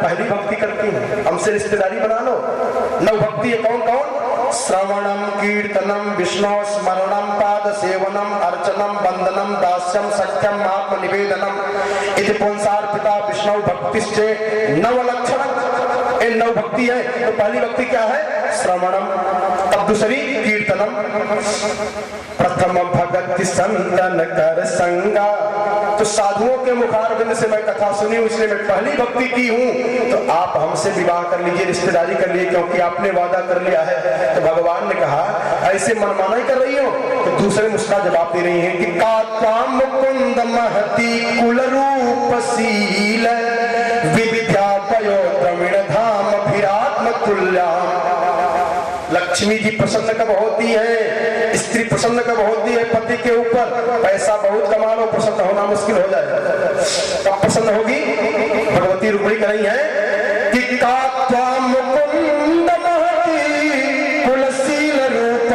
पहली भक्ति करती हूँ, हमसे रिश्तेदारी बना लो। 9 भक्ति है कौन कौन? श्रवणम कीर्तनम विष्णु स्मरणम पाद सेवनम अर्चनम वंदनम दास्यम सख्यम आत्म निवेदनम इति पुंसार्पिता विष्णु भक्तिश्चे 9 लक्षणम। ये 9 भक्ति है। तो पहली भक्ति क्या है? श्रवणम। तब दूसरी कीर्तनम। प्रथम भगति संतन कर संगा। तो साधुओं के मुखारबिंद से मैं कथा सुनी हूं, इसलिए मैं पहली भक्ति की हूं। तो आप हमसे विवाह कर लीजिए, रिश्तेदारी कर लीजिए, क्योंकि आपने वादा कर लिया है। तो भगवान ने कहा ऐसे मनमाना ही कर रही हो? तो दूसरे मुस्का जवाब दे रही है कि कात्वाम मुकुंद महती कुल रूपशील विद्या पयो द्रविण धाम फिरात्म तुल्याम। लक्ष्मी जी प्रसन्न कब होती है? स्त्री प्रसन्न कब होती है पति के ऊपर? पैसा बहुत कमा लो, प्रसन्न होना मुश्किल हो जाए। कब प्रसन्न होगी? भगवती रुक्मिणी कह रही है कि कात्वाम मुकुंद महती कुलशील रूप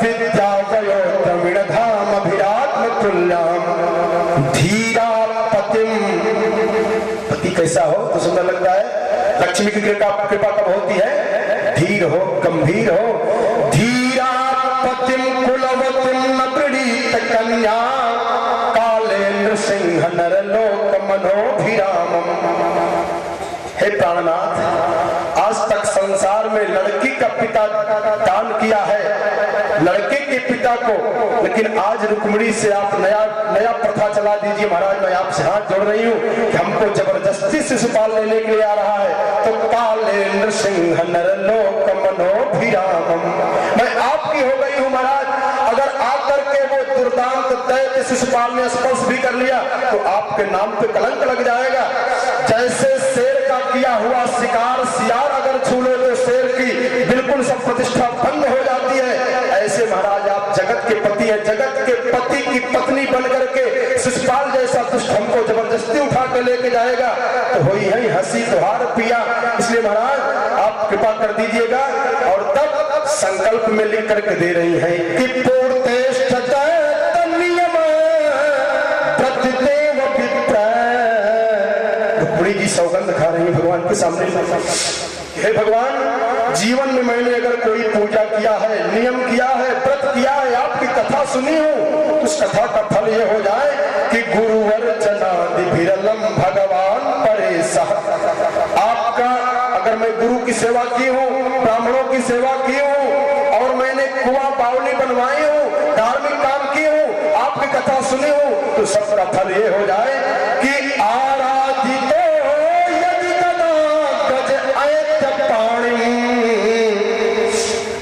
विद्या वयो द्रविण धाम अभिरात्म तुल्याम धीरा पतिम। पति कैसा हो तो सुंदर लगता है? लक्ष्मी की कृपा कब होती है? धीर हो, गंभीर हो। धीरा पतिम कुलवतिम न प्रणीत कन्या कालेन्द्र सिंह नरलोक मनोभिरामम। हे प्राणनाथ, आज तक संसार में लड़की का पिता दान किया है, लड़के के पिता को, लेकिन आज रुक्मिणी से आप नया प्रथा चला दीजिए। महाराज मैं आपसे हाथ जोड़ रही हूँ कि हमको जबरदस्ती शिशुपाल लेने के लिए आ रहा है। तो कालेन्द्र सिंह नरलोक मनोभिरामम। मैं आपकी हो गई हूँ महाराज। अगर आकर के वो दुर्दांत दैत्य शिशुपाल ने स्पर्श भी कर लिया तो आपके नाम पे कलंक लग जाएगा। जैसे शेर का किया हुआ शिकार सियार अगर छू ले तो शेर की बिल्कुल सब प्रतिष्ठा भंग हो जाती है। ऐसे महाराज आप जगत के पति हैं, जगत के पति की पत्नी बनकर के शिशुपाल जैसा दुष्ट हमको जबरदस्ती उठा के लेके जाएगा तो हुई है हंसी तुहार पिया। इसलिए महाराज आप कृपा कर दीजिएगा। और तब संकल्प में लिख करके दे रही हैं कि रुक्मिणी जी सौगंध खा रही है भगवान के सामने। हे भगवान, जीवन में मैंने अगर कोई पूजा किया है, नियम किया है, व्रत किया है, आपकी कथा सुनी हूं, उस कथा का फल ये हो जाए कि गुरुवर जनादि विरलम भगवान परे सह। आपका अगर मैं गुरु की सेवा की हूँ, ब्राह्मणों की सेवा की हूँ और मैंने कुआं बावली बनवाई हूँ, धार्मिक काम किए हूँ, आपकी कथा सुनी हूँ, तो सबका फल ये हो जाए कि आराधित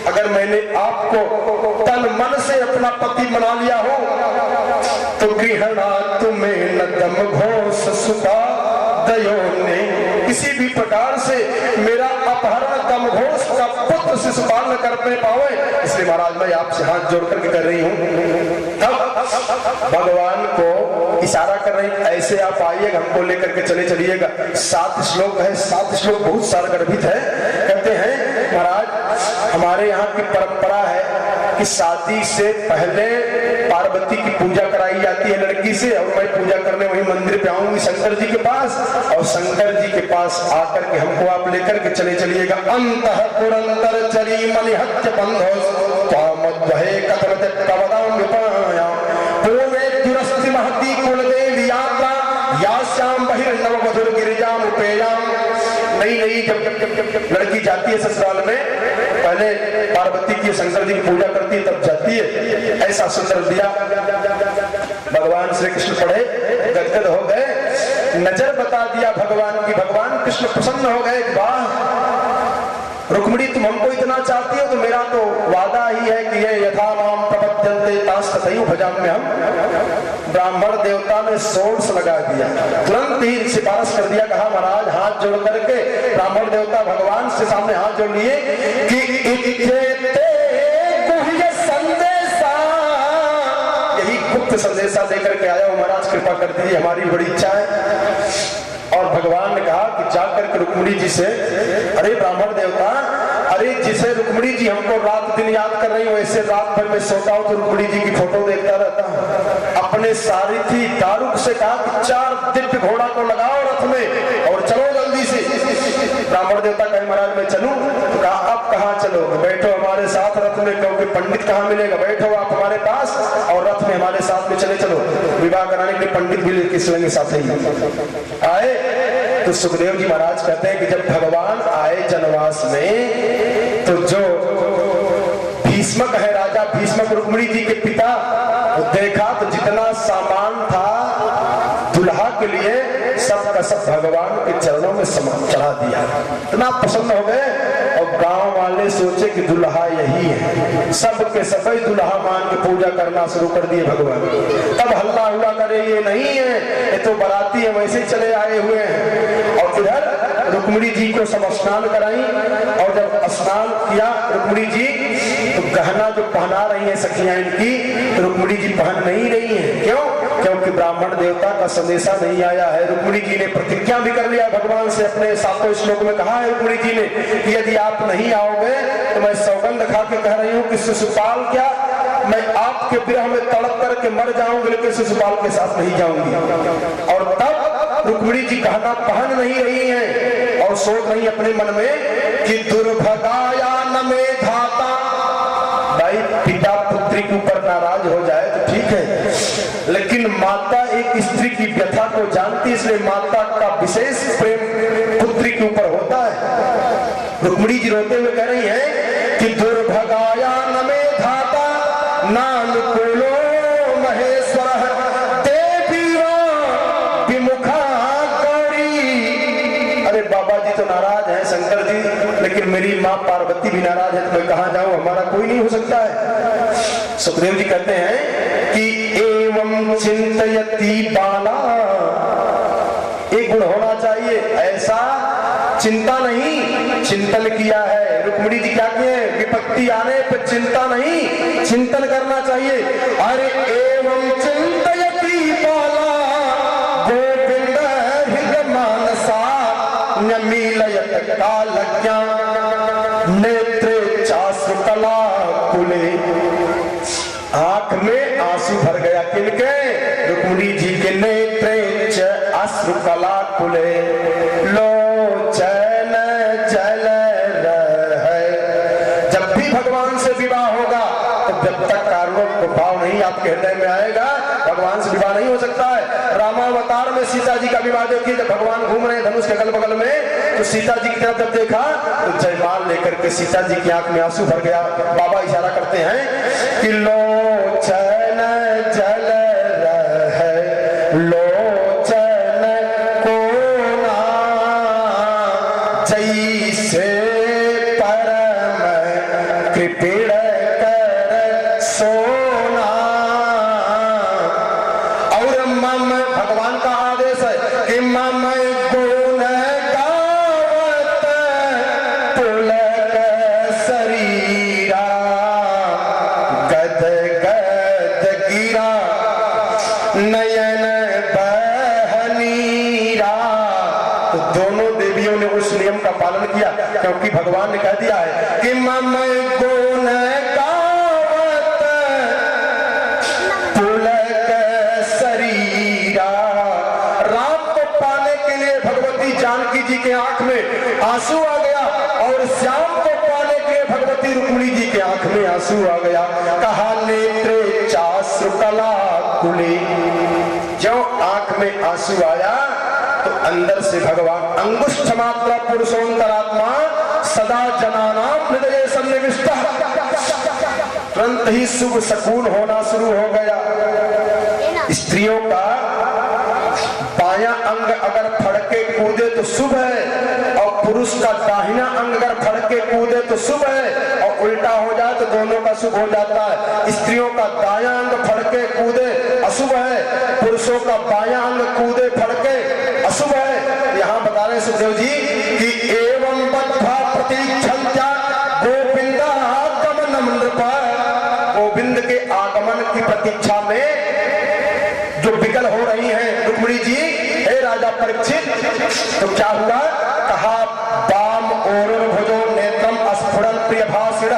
अगर मैंने आपको तन मन से अपना पति बना लिया हो तो गृहणा तुम्हें न दम घोष सुता दयो ने। किसी भी प्रकार से मेरा अपहरण दम घोष का पुत्र शिशुपाल न कर पावे। इसलिए महाराज मैं आपसे हाथ जोड़ करके कर रही हूँ। तब भगवान को इशारा कर रही, ऐसे आप आइएगा, हमको लेकर के चले चलिएगा। 7 श्लोक है, 7 श्लोक बहुत सारा गर्भित है। कहते हैं महाराज हमारे यहाँ की परंपरा है कि शादी से पहले पार्वती की पूजा कराई जाती है लड़की से। और मैं पूजा करने वही मंदिर पे आऊंगी शंकर जी के पास, और शंकर जी के पास आकर के हमको आप लेकर के चले चलिएगा। अंतः पुरंदर चरी मलिहत्य बंधो त्वामद्वहे कथमत कवदाम विपाया पूर्वे दुरस्ति महती कुलदेवी यात्रा यास्याम बहिर्नव मधुर गिरिजाम उपेयाम। नई जब लड़की जाती है ससुराल में, पहले पार्वती की शंकर जी की पूजा करती है, तब जाती है। ऐसा सुंदर दिया भगवान श्री कृष्ण पढ़े, गदगद हो गए, नजर बता दिया भगवान की। भगवान कृष्ण प्रसन्न हो गए। वाह रुक्मिणी, तुम हमको इतना चाहती हो तो मेरा तो वादा ही है कि ये यथा माम प्रपद्यन्ते तास्तथैव भजाम्यहम्। ब्राह्मण देवता ने सोर्स लगा दिया, तुरंत ही सिफारिश कर दिया। कहा महाराज हाथ जोड़ करके ब्राह्मण देवता भगवान से सामने हाथ जोड़ लिए कि यही गुप्त संदेशा देकर के आया हूं महाराज, कृपा कर दीजिए, हमारी बड़ी इच्छा है। और भगवान ने कहा कि जाकर के रुक्मिणी जी से, अरे ब्राह्मण देवता, अरे जिसे रुक्मिणी जी हमको रात दिन याद कर रही हो, ऐसे रात भर में सोता हूं तो रुक्मिणी जी की फोटो देखता रहता हूं। अपने सारथी दारुक से कहा कि 4 दिव्य घोड़ा को लगाओ रथ में और चलो जल्दी से। ब्राह्मण देवता कहे महाराज मैं चलूं, तो कहा अब कहाँ चलो, बैठो हमारे साथ रथ में, क्योंकि पंडित कहाँ मिलेगा, बैठो आप हमारे पास और रथ में हमारे साथ में चले चलो। विवाह कराने के लिए पंडित भी लेके चलेंगे साथ ही आए। तो सुखदेव जी महाराज कहते हैं कि जब भगवान आए जनवास में, तो जो भीष्मक है, राजा भीष्मक रुक्मिणी जी के पिता, तो देखा तो जितना सामान था दुल्हा के लिए सब का सब भगवान के चरणों में चढ़ा दिया। इतना पसंद हो गए और गांव वाले सोचे कि दुल्हा यही है, सब के सब दुल्हा मान के पूजा करना शुरू कर दिए भगवान। तब हल्ला हुआ करे ये नहीं है, ये तो बाराती है, वैसे चले आए हुए हैं। और इधर रुक्मिणी जी को सब स्नान कराई, और जब स्नान किया रुक्मिणी जी, तो गहना जो पहना रही है सखियां इनकी, तो रुक्मिणी जी पहन नहीं रही है। क्यों? क्योंकि ब्राह्मण देवता का संदेशा नहीं आया है। रुक्मिणी जी ने प्रतिज्ञा भी कर लिया भगवान से, अपने 7वें श्लोक में कहा है रुक्मिणी जी ने कि यदि आप नहीं आओगे तो मैं सौगंध खा के कह रही हूँ कि शिशुपाल क्या, मैं आपके विरह में तड़प करके मर जाऊंगी, लेकिन शिशुपाल के साथ नहीं जाऊंगी। और तब रुक्मिणी जी गहना पहन नहीं रही है और सोच रही अपने मन में कि दुर्भगाया न में धाता। भाई पिता पुत्री के ऊपर नाराज हो जाए तो ठीक है, लेकिन माता एक स्त्री की व्यथा को जानती, इसलिए माता का विशेष प्रेम पुत्री के ऊपर होता है। रुक्मिणी जी रोते हुए कह रही हैं कि दुर्भगाया न में धाता नानुकूलो महेश्वर देवी विमुखा गौरी। अरे बाबा जी तो नाराज हैं शंकर जी, लेकिन मेरी माँ पार्वती भी नाराज है, तो मैं कहाँ जाऊं, हमारा कोई नहीं हो सकता है। सुखदेव जी कहते हैं कि एवं चिंतयति बाला, एक गुण होना चाहिए ऐसा, चिंता नहीं चिंतन किया है। रुक्मिणी जी क्या किए, विपत्ति आने पर चिंता नहीं चिंतन करना चाहिए। अरे एवं चिंतयति बाला गोविंद हृदय मानसा न्यमीलयत कालज्ञा नेत्रे चाश्रु कला कुले। आंख में आंसू भर गया किनके, रुक्मिणी जी के नेत्रे अश्रु कला कुले लोचन जल रहे। जब भी भगवान से विवाह होगा तो जब तक कारणों को भाव नहीं आपके हृदय में आएगा, भगवान से विवाह नहीं हो सकता है। रामावतार में सीता जी का विवाह देखिए, जब भगवान घूम रहे धनुष के अगल बगल में, तो सीता जी की तरफ जब देखा तो जयमाल लेकर के सीता जी की आंख में आंसू भर गया। बाबा इशारा करते हैं कि लोचन जल रहे, लोचन कोना जैसे परम कृपिण कर सोना। और मम, भगवान का आदेश है कि मम गुण गावत पुलक शरीरा गद गद गिरा नयन बहनीरा। तो दोनों देवियों ने उस नियम का पालन किया, क्योंकि भगवान ने कह दिया है कि मम गुण गावत पुलक शरीरा। राम को पाने के लिए भगवती जानकी जी के आंख में आंसू आ गया, और श्याम को पाने के लिए भगवती रुक्मिणी जी के आंख में आंसू आ गया। कहा नेत्रे चाश्रु कला कुली। जो आंख में आंसू आया तो अंदर से भगवान अंगुष्ठ मात्रा पुरुषोत्तरात्मा सदा जनानाम हृदय सन्निविष्ट, तुरंत ही शुभ सकून होना शुरू हो गया। स्त्रियों का बायां अंग अगर फड़के कूदे तो शुभ है, और पुरुष का दाहिना अंग अगर फड़के कूदे तो शुभ है, और उल्टा हो जाए तो दोनों का शुभ हो जाता है। स्त्रियों का दायां अंग फड़के कूदे अशुभ है, पुरुषों का बायां अंग कूदे फड़के अशुभ है। यहाँ बता रहे सुखदेव जी कि एवं बद्धा प्रतीक्षन्त्या गोविंदा आगमनम नृपा। गोविंद के आगमन की प्रतीक्षा में जो विकल हो रही हैं रुक्मिणी जी, हे राजा परीक्षित, तो क्या हुआ, कहा वाम ओरुर भुजो नेत्रम स्फुरन प्रिय भाषिण।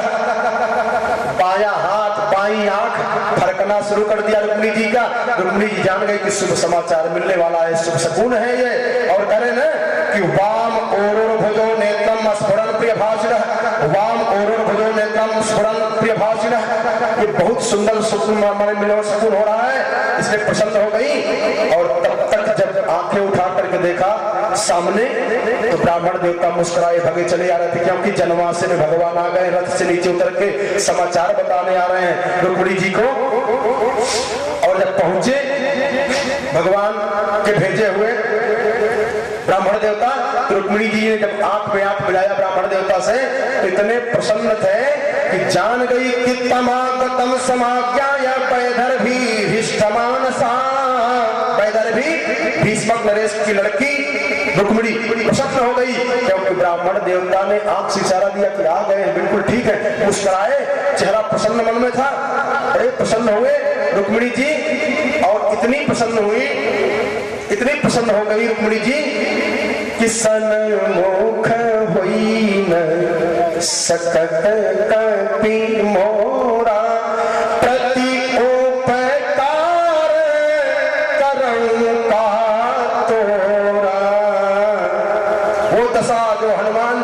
बायां हाथ बाईं आंख फरकना शुरू कर दिया रुक्मिणी जी का। रुक्मिणी जी जान गई कि शुभ समाचार मिलने वाला है, शुभ सकून है ये, और करें ना कि वाम ओरुर भुजो नेत्रम नयनम स्फुरन प्रिय भाषिणः, ये बहुत सुंदर सुकून मिलो सुकून हो रहा है, इसलिए प्रसन्न हो गई। और तब तक जब आंखें उठा करके देखा सामने, तो ब्राह्मण देवता मुस्कुराए भगे चले आ रहे थे, क्योंकि जनवासे में भगवान आ गए, रथ से नीचे उतर के समाचार बताने आ रहे हैं रुक्मिणी जी को। और जब पहुंचे भगवान के भेजे हुए ब्राह्मण देवता, तो रुक्मिणी जी ने जब आंख में आंख मिलाया ब्राह्मण देवता से, तो इतने प्रसन्न थे कि जान गई कि तमागतम समाज्ञाय पैदर भी हिष्टमानसा। पैदर भी भीष्मक नरेश की लड़की रुक्मिणी प्रसन्न हो गई, क्योंकि ब्राह्मण देवता ने आंख से इशारा दिया कि आ गए, बिल्कुल ठीक है। मुस्कुराए, चेहरा प्रसन्न मन में था, बड़े प्रसन्न हुए रुक्मिणी जी। और इतनी प्रसन्न हुई, इतनी प्रसन्न हो गई रुक्मिणी जी कि सन्मुख हुई न सकत कपि मोरा, प्रति उपकार करऊं का तोरा। वो दशा जो हनुमान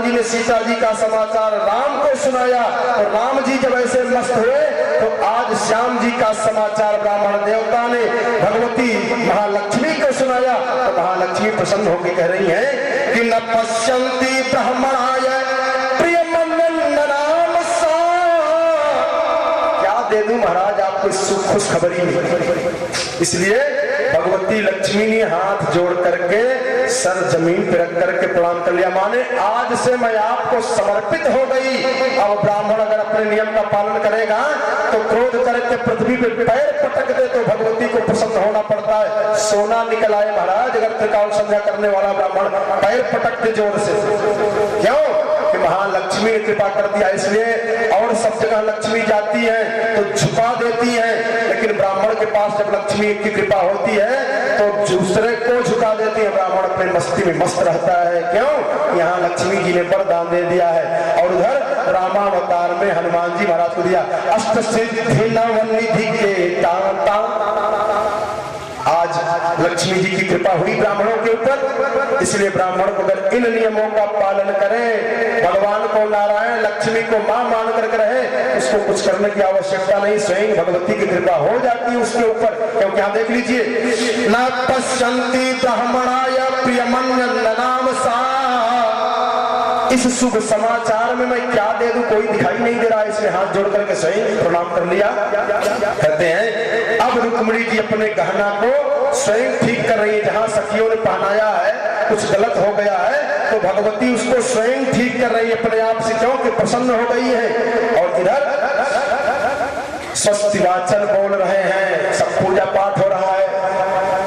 जी ने सीता जी का समाचार राम को सुनाया, और राम जी जब ऐसे मस्त हुए, तो आज श्याम जी का समाचार ब्राह्मण देवता ने भगवती महालक्ष्मी को सुनाया। तो महालक्ष्मी प्रसन्न होकर कह रही है कि न पश्यन्ति ब्राह्मणाय प्रियमन्यन्नाम सा। क्या दे दूं महाराज आपको सुख खुश खबरी नहीं। इसलिए भगवती लक्ष्मी ने हाथ जोड़ करके सर जमीन पर रख करके प्रणाम कर लिया, माने आज से मैं आपको समर्पित हो गई। अब ब्राह्मण अगर अपने नियम का पालन करेगा तो क्रोध करके पृथ्वी पे पैर पटक दे तो भगवती को प्रसन्न होना पड़ता है। सोना निकल आए महाराज अगर त्रिकाल संध्या करने वाला ब्राह्मण पैर पटक दे जोर से, क्यों कि महालक्ष्मी ने कृपा कर दिया। इसलिए और सब जगह लक्ष्मी जाती है तो झुका देती है, लेकिन ब्राह्मण के पास जब लक्ष्मी की कृपा होती है तो दूसरे को झुका देती है। ब्राह्मण अपने मस्ती में मस्त रहता है, क्यों? यहाँ लक्ष्मी जी ने वरदान दे दिया है। और उधर रामावतार में हनुमान जी महाराज को दिया अष्ट सिद्धि नवनिधि के तांता। आज लक्ष्मी जी की कृपा हुई ब्राह्मणों के ऊपर, इसलिए ब्राह्मण को अगर इन नियमों का पालन करे, भगवान को नारायण लक्ष्मी को मां मान करके रहे, उसको कुछ करने की आवश्यकता नहीं, स्वयं भगवती की कृपा हो जाती है उसके ऊपर। क्योंकि यहाँ देख लीजिए, न पश्यन्ति ब्राह्मणाय प्रियमन्यन्नाम सा। इस शुभ समाचार में मैं क्या दे दूं, कोई दिखाई नहीं दे रहा, इसलिए हाथ जोड़ करके स्वयं प्रणाम कर लिया। कहते हैं अब रुक्मिणी जी अपने गहना को स्वयं ठीक कर रही है। जहां सखियों ने पहनाया है कुछ गलत हो गया है तो भगवती उसको स्वयं ठीक कर रही है अपने आप से, क्योंकि प्रसन्न हो गई है। और इधर स्वस्ति वाचन बोल रहे हैं, सब पूजा पाठ हो रहा है।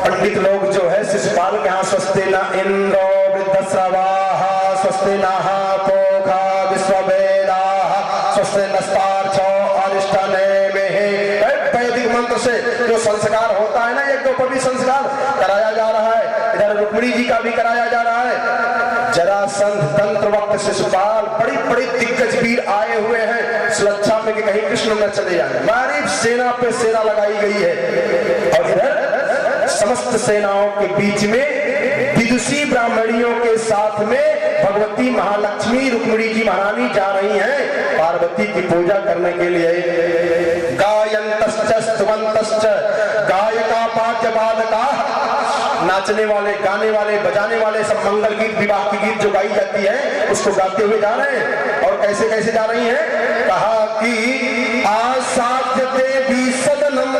पंडित लोग जो है शिशुपाल के यहाँ स्वस्ति न इंद्रो वृद्धश्रवाः स्वस्ति नः पूषा विश्ववेदाः स्वस्ति नस्तार्क्ष्यो अरिष्टनेमिः। वैदिक मंत्र से जो संस्कार होता है ना, यज्ञोपवीत संस्कार कराया जा रहा है। इधर रुक्मिणी जी का भी कराया जा रहा है। जरासंध तंत्र वक्त शिशुपाल बड़ी बड़ी दिग्गज वीर आए हुए हैं सुरक्षा में कि कहीं कृष्ण न चले जाए। मारी सेना पे सेना लगाई गई है। और इधर समस्त सेनाओं के बीच में विदुषी ब्राह्मणियों के साथ में भगवती महालक्ष्मी रुक्मिणी जी महारानी जा रही हैं पार्वती की पूजा करने के लिए। गायन्तश्च स्तुवन्तश्च गायिका पाठ्य बालका, नाचने वाले, गाने वाले, बजाने वाले, सब मंगल गीत, विवाह की गीत जो गाई जाती है उसको गाते हुए जा रहे हैं। और कैसे कैसे जा रही हैं? कहा कि आसाद्य देवी सदनम।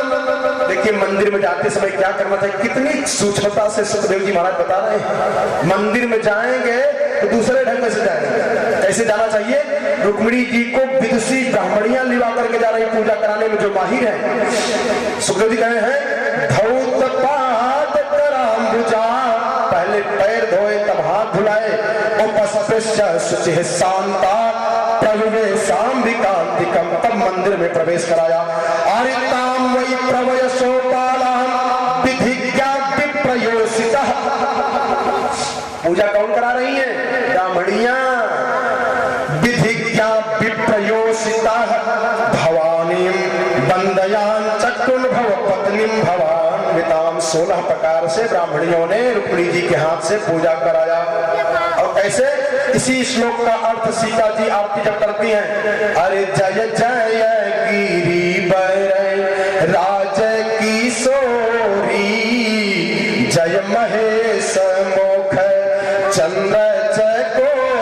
देखिए मंदिर में जाते समय क्या करना चाहिए, कितनी सूक्ष्मता से सुखदेव जी महाराज बता रहे हैं। मंदिर में जाएंगे तो दूसरे ढंग से जाएंगे। कैसे जाना चाहिए? रुक्मिणी जी को विदुषी ब्राह्मणियां लिवा करके जा रही पूजा कराने में जो माहिर है। सुखदेव जी कहे हैं धौत पाद कराम्बुजा, पहले पैर धोए तब हाथ धुलाए। उपस्पृश्य शुचिः शांता प्रविवेशाम्बिकान्तिकम्, तब मंदिर में प्रवेश कराया। आरिताम वै प्रवयसोपालाम विधिज्ञा विप्रयोषितः। पूजा कौन करा रही है? ब्राह्मणियां। विधिज्ञा विप्रयोषितः भवानीं वंदयान चक्रुन भव पत्नीं भवान विताम। 16 प्रकार से ब्राह्मणियों ने रुक्मिणी जी के हाथ से पूजा कराया। और कैसे? इसी श्लोक का अर्थ सीता जी आरती जब करती हैं, अरे जय जय गिरिवर राज किशोरी, जय महेश मुख चंद्र चकोरी,